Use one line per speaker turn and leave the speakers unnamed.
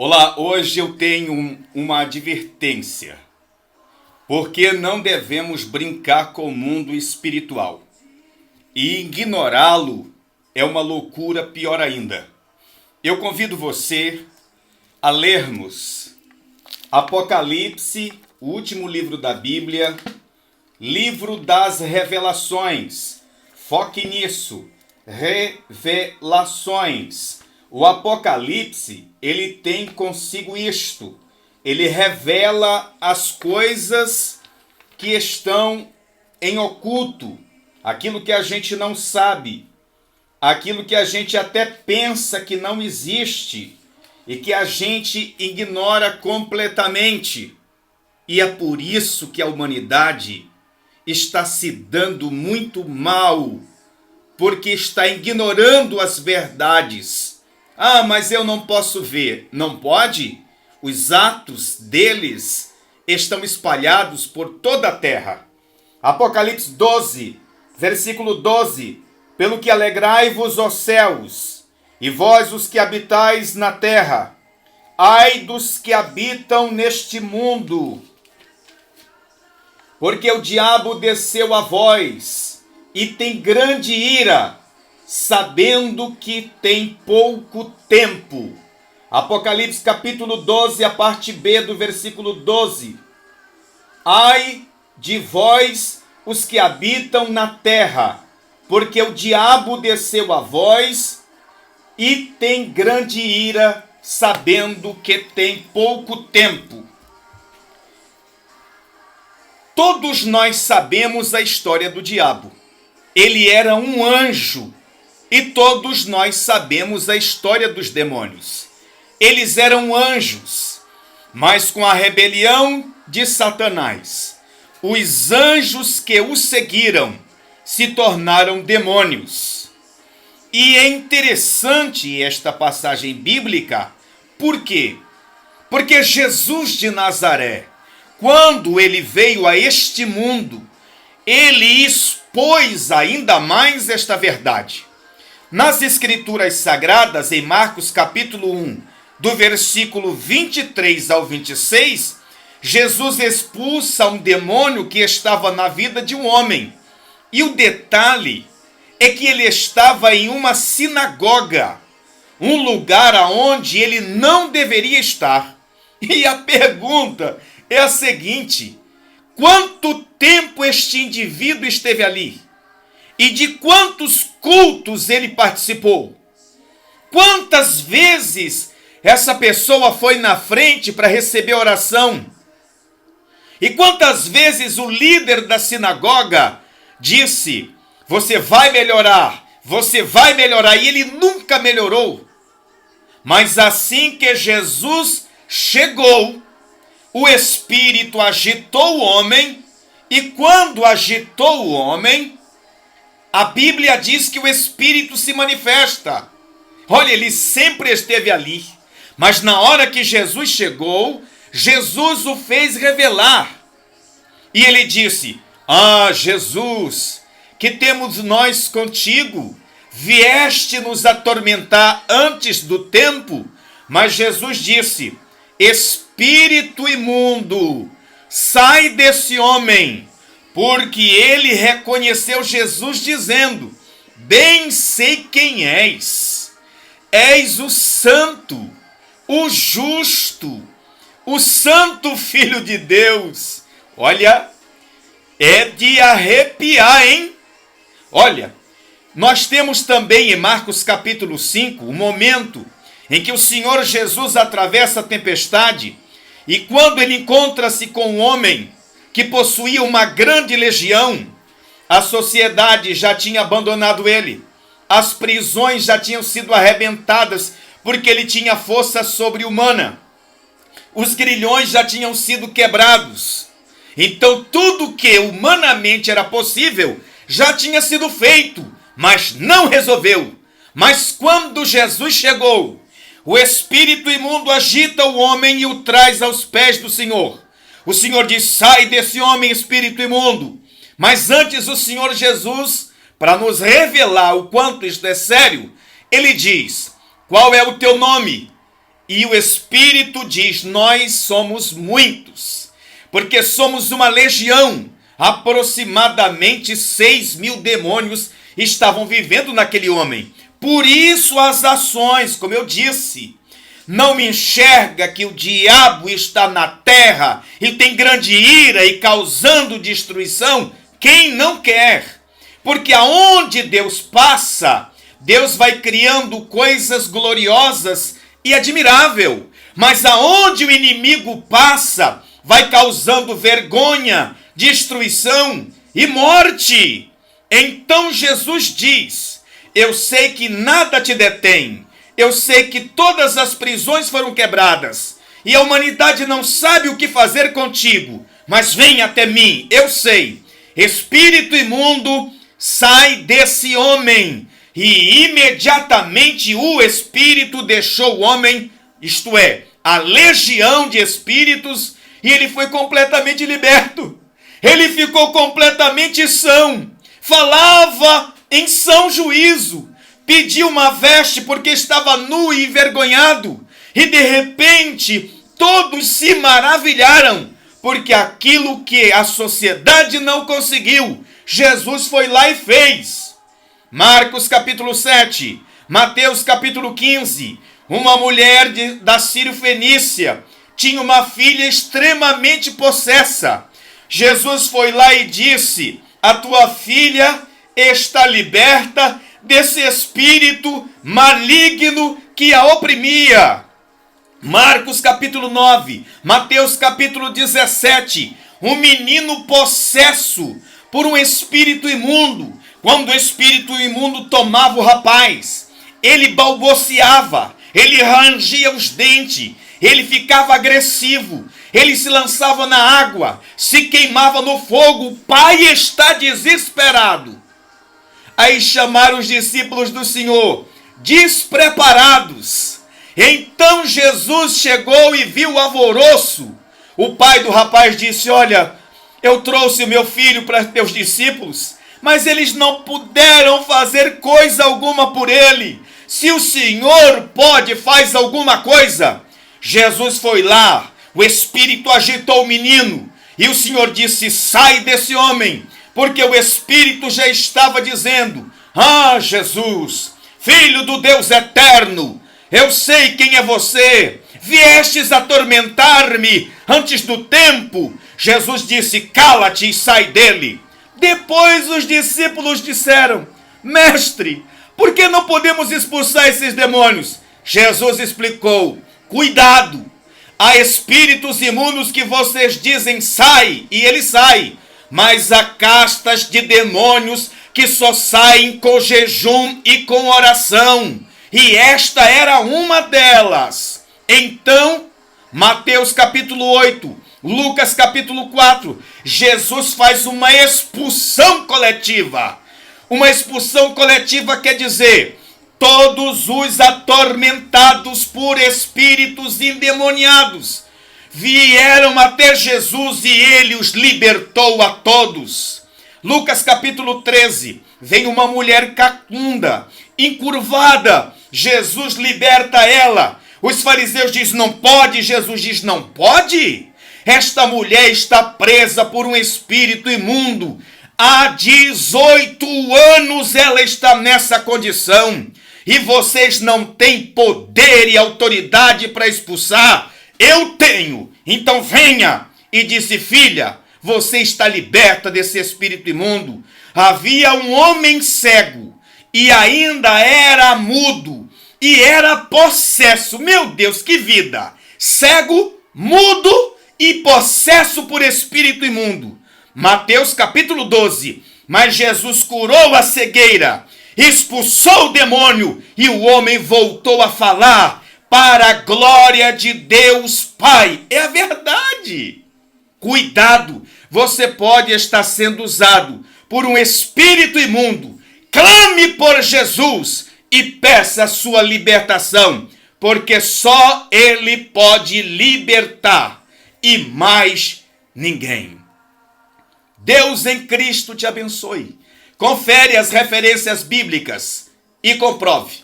Olá, hoje eu tenho uma advertência, porque não devemos brincar com o mundo espiritual. E ignorá-lo é uma loucura pior ainda. Eu convido você a lermos Apocalipse, o último livro da Bíblia, livro das revelações. Foque nisso, revelações. O Apocalipse, ele tem consigo isto. Ele revela as coisas que estão em oculto, aquilo que a gente não sabe, aquilo que a gente até pensa que não existe e que a gente ignora completamente. E é por isso que a humanidade está se dando muito mal, porque está ignorando as verdades. Ah, mas eu não posso ver. Não pode? Os atos deles estão espalhados por toda a terra. Apocalipse 12, versículo 12. Pelo que alegrai-vos, ó céus, e vós os que habitais na terra. Ai dos que habitam neste mundo, porque o diabo desceu a vós e tem grande ira, sabendo que tem pouco tempo. Apocalipse capítulo 12, a parte B do versículo 12. Ai de vós, os que habitam na terra, porque o diabo desceu a vós e tem grande ira, sabendo que tem pouco tempo. Todos nós sabemos a história do diabo. Ele era um anjo. E todos nós sabemos a história dos demônios. Eles eram anjos, mas com a rebelião de Satanás, os anjos que o seguiram se tornaram demônios. E é interessante esta passagem bíblica, por quê? Porque Jesus de Nazaré, quando ele veio a este mundo, ele expôs ainda mais esta verdade. Nas Escrituras Sagradas, em Marcos capítulo 1, do versículo 23 ao 26, Jesus expulsa um demônio que estava na vida de um homem. E o detalhe é que ele estava em uma sinagoga, um lugar aonde ele não deveria estar. E a pergunta é a seguinte: quanto tempo este indivíduo esteve ali? E de quantos cultos ele participou? Quantas vezes essa pessoa foi na frente para receber oração? E quantas vezes o líder da sinagoga disse: você vai melhorar, e ele nunca melhorou. Mas assim que Jesus chegou, o Espírito agitou o homem, e quando agitou o homem, a Bíblia diz que o Espírito se manifesta. Olha, ele sempre esteve ali, mas na hora que Jesus chegou, Jesus o fez revelar. E ele disse: ah, Jesus, que temos nós contigo? Vieste nos atormentar antes do tempo? Mas Jesus disse: espírito imundo, sai desse homem. Porque ele reconheceu Jesus dizendo: bem sei quem és. És o santo, o justo, o santo Filho de Deus. Olha, é de arrepiar, hein? Olha, nós temos também em Marcos capítulo 5, o momento em que o Senhor Jesus atravessa a tempestade e quando ele encontra-se com um homem que possuía uma grande legião, a sociedade já tinha abandonado ele, as prisões já tinham sido arrebentadas porque ele tinha força sobre-humana, os grilhões já tinham sido quebrados, então tudo que humanamente era possível já tinha sido feito, mas não resolveu. Mas quando Jesus chegou, o espírito imundo agita o homem e o traz aos pés do Senhor. O Senhor diz: sai desse homem, espírito imundo. Mas antes o Senhor Jesus, para nos revelar o quanto isto é sério, ele diz: qual é o teu nome? E o Espírito diz: nós somos muitos, porque somos uma legião. Aproximadamente 6.000 demônios estavam vivendo naquele homem. Por isso as ações, como eu disse, não enxerga que o diabo está na terra e tem grande ira e causando destruição? Quem não quer? Porque aonde Deus passa, Deus vai criando coisas gloriosas e admirável. Mas aonde o inimigo passa, vai causando vergonha, destruição e morte. Então Jesus diz: eu sei que nada te detém. Eu sei que todas as prisões foram quebradas e a humanidade não sabe o que fazer contigo, mas vem até mim. Eu sei. Espírito imundo, sai desse homem. E imediatamente o espírito deixou o homem, isto é, a legião de espíritos, e ele foi completamente liberto. Ele ficou completamente são. Falava em são juízo. Pediu uma veste porque estava nu e envergonhado. E de repente todos se maravilharam, porque aquilo que a sociedade não conseguiu, Jesus foi lá e fez. Marcos capítulo 7, Mateus capítulo 15. Uma mulher da Sírio-Fenícia tinha uma filha extremamente possessa. Jesus foi lá e disse: a tua filha está liberta desse espírito maligno que a oprimia. Marcos capítulo 9, Mateus capítulo 17. Um menino possesso por um espírito imundo. Quando o espírito imundo tomava o rapaz, ele balbuciava, ele rangia os dentes, ele ficava agressivo, ele se lançava na água, se queimava no fogo. O pai está desesperado. Aí chamaram os discípulos do Senhor, despreparados. Então Jesus chegou e viu o alvoroço. O pai do rapaz disse: olha, eu trouxe o meu filho para teus discípulos, mas eles não puderam fazer coisa alguma por ele. Se o Senhor pode, faz alguma coisa. Jesus foi lá, o espírito agitou o menino, e o Senhor disse: sai desse homem, porque o espírito já estava dizendo: ah, Jesus, filho do Deus eterno, eu sei quem é você, viestes atormentar-me antes do tempo. Jesus disse: cala-te e sai dele. Depois os discípulos disseram: mestre, por que não podemos expulsar esses demônios? Jesus explicou: cuidado, há espíritos imundos que vocês dizem sai, e ele sai, mas há castas de demônios que só saem com jejum e com oração, e esta era uma delas. Então, Mateus capítulo 8, Lucas capítulo 4, Jesus faz uma expulsão coletiva. Uma expulsão coletiva quer dizer, todos os atormentados por espíritos endemoniados vieram até Jesus e ele os libertou a todos. Lucas capítulo 13, vem uma mulher cacunda, encurvada, Jesus liberta ela. Os fariseus dizem: não pode. Jesus diz: não pode? Esta mulher está presa por um espírito imundo. Há 18 anos ela está nessa condição. E vocês não têm poder e autoridade para expulsar? Eu tenho. Então venha. E disse: filha, você está liberta desse espírito imundo. Havia um homem cego e ainda era mudo e era possesso. Meu Deus, que vida! Cego, mudo e possesso por espírito imundo. Mateus capítulo 12. Mas Jesus curou a cegueira, expulsou o demônio e o homem voltou a falar para a glória de Deus Pai. É a verdade. Cuidado, você pode estar sendo usado por um espírito imundo. Clame por Jesus e peça a sua libertação, porque só Ele pode libertar e mais ninguém. Deus em Cristo te abençoe. Confere as referências bíblicas e comprove.